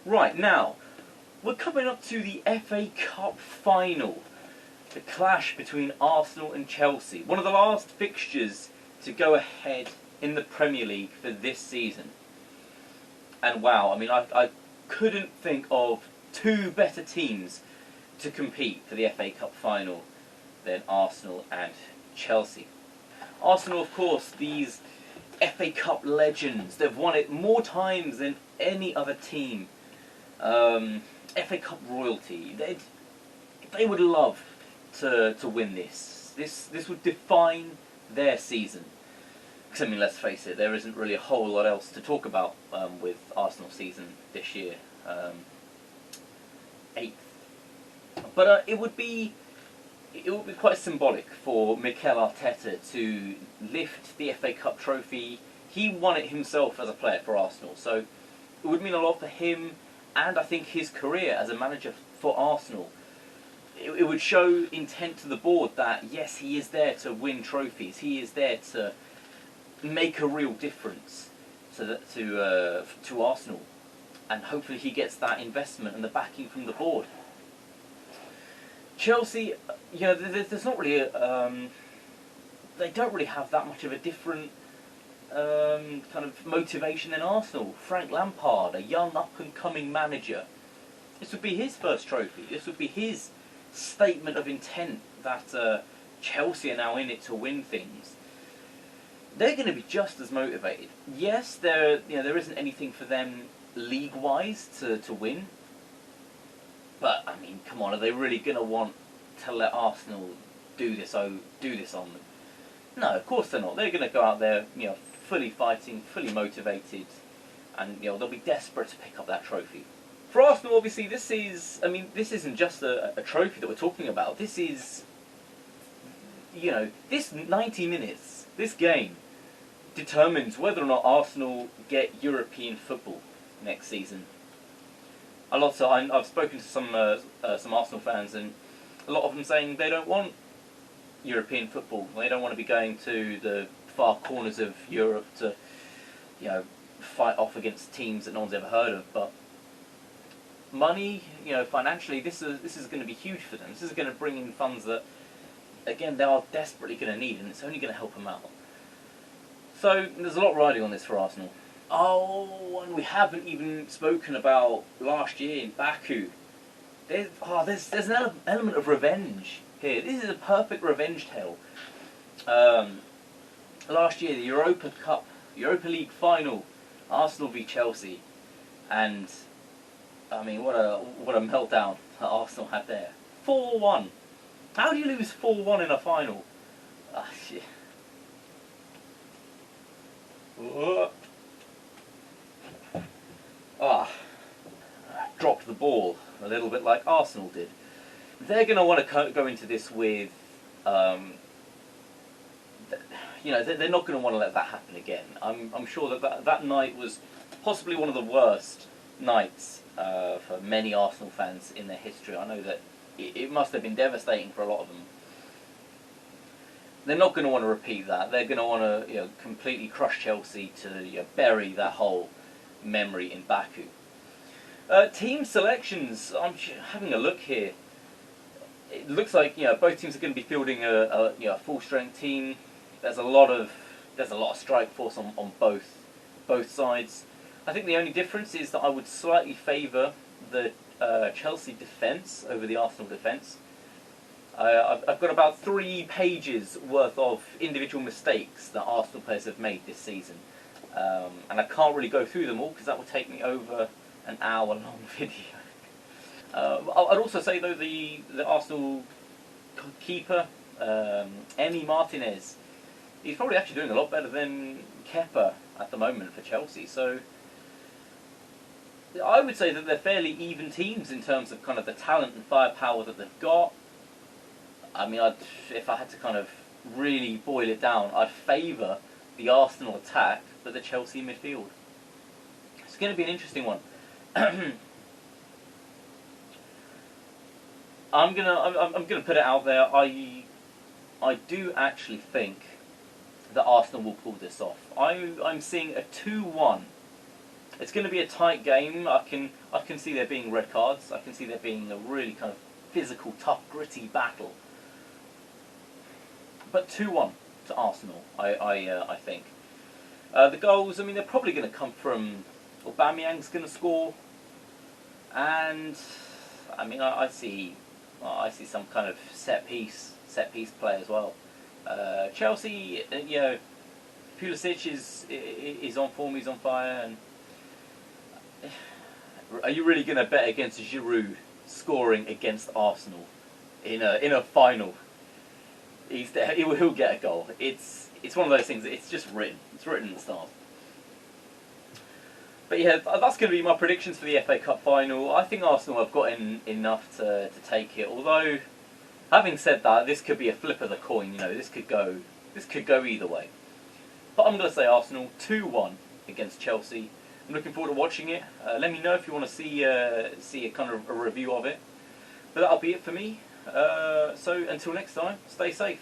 Right, now, we're coming up to the FA Cup final. The clash between Arsenal and Chelsea. One of the last fixtures to go ahead in the Premier League for this season. And wow, I mean, I couldn't think of two better teams to compete for the FA Cup final than Arsenal and Chelsea. Arsenal, of course, these FA Cup legends. They've won it more times than any other team. FA Cup royalty. They would love to win this. This would define their season. Because, I mean, let's face it, there isn't really a whole lot else to talk about with Arsenal's season this year. 8th. But it would be quite symbolic for Mikel Arteta to lift the FA Cup trophy. He won it himself as a player for Arsenal, so it would mean a lot for him and I think his career as a manager for Arsenal. It would show intent to the board that yes, he is there to win trophies. He is there to make a real difference to Arsenal, and hopefully he gets that investment and the backing from the board. Chelsea, you know, there's not really they don't really have that much of a different kind of motivation than Arsenal. Frank Lampard, a young up-and-coming manager. This would be his first trophy. This would be his statement of intent that Chelsea are now in it to win things. They're going to be just as motivated. Yes, there isn't anything for them league-wise to win. But I mean, come on, are they really going to want to let Arsenal do this on them? No, of course they're not. They're going to go out there, you know, fully fighting, fully motivated, and you know they'll be desperate to pick up that trophy. For Arsenal, obviously, this isn't just a trophy that we're talking about. This is, you know, this 90 minutes, this game, determines whether or not Arsenal get European football next season. I've spoken to some Arsenal fans, and a lot of them saying they don't want European football. They don't want to be going to the far corners of Europe to, you know, fight off against teams that no one's ever heard of. But money, you know, financially, this is going to be huge for them. This is going to bring in funds that, again, they are desperately going to need, and it's only going to help them out. So there's a lot riding on this for Arsenal. Oh, and we haven't even spoken about last year in Baku. There's an element of revenge here. This is a perfect revenge tale. Last year, the Europa League final, Arsenal v Chelsea, and I mean, what a meltdown that Arsenal had there. 4-1. How do you lose 4-1 in a final? Ah, shit. Dropped the ball a little bit like Arsenal did. They're going to want to go into this with, you know, they're not going to want to let that happen again. I'm sure that night was possibly one of the worst nights for many Arsenal fans in their history. I know that it must have been devastating for a lot of them. They're not going to want to repeat that. They're going to want to, you know, completely crush Chelsea to, you know, bury that whole memory in Baku. Team selections. I'm having a look here. It looks like, you know, both teams are going to be fielding a full strength team. There's a lot of strike force on both sides. I think the only difference is that I would slightly favour the Chelsea defence over the Arsenal defence. I've got about 3 pages worth of individual mistakes that Arsenal players have made this season, and I can't really go through them all because that would take me over an hour-long video. I'd also say though the Arsenal keeper, Emi Martinez, he's probably actually doing a lot better than Kepa at the moment for Chelsea. So I would say that they're fairly even teams in terms of kind of the talent and firepower that they've got. I mean, if I had to kind of really boil it down, I'd favour the Arsenal attack but the Chelsea midfield. It's going to be an interesting one. I'm gonna put it out there. I do actually think that Arsenal will pull this off. I'm seeing a 2-1 It's going to be a tight game. I can see there being red cards. I can see there being a really kind of physical, tough, gritty battle. But 2-1 to Arsenal, I think. The goals, I mean, they're probably going to come from Aubameyang's going to score, and I mean, I see some kind of set piece play as well. Chelsea, you know, Pulisic is on form, he's on fire, and are you really going to bet against Giroud scoring against Arsenal in a final? He'll get a goal. It's one of those things. It's just written. It's written in the stars. But yeah, that's going to be my predictions for the FA Cup final. I think Arsenal have got enough to take it. Although, having said that, this could be a flip of the coin. You know, this could go either way. But I'm going to say Arsenal 2-1 against Chelsea. I'm looking forward to watching it. Let me know if you want to see a kind of a review of it. But that'll be it for me. So until next time, stay safe.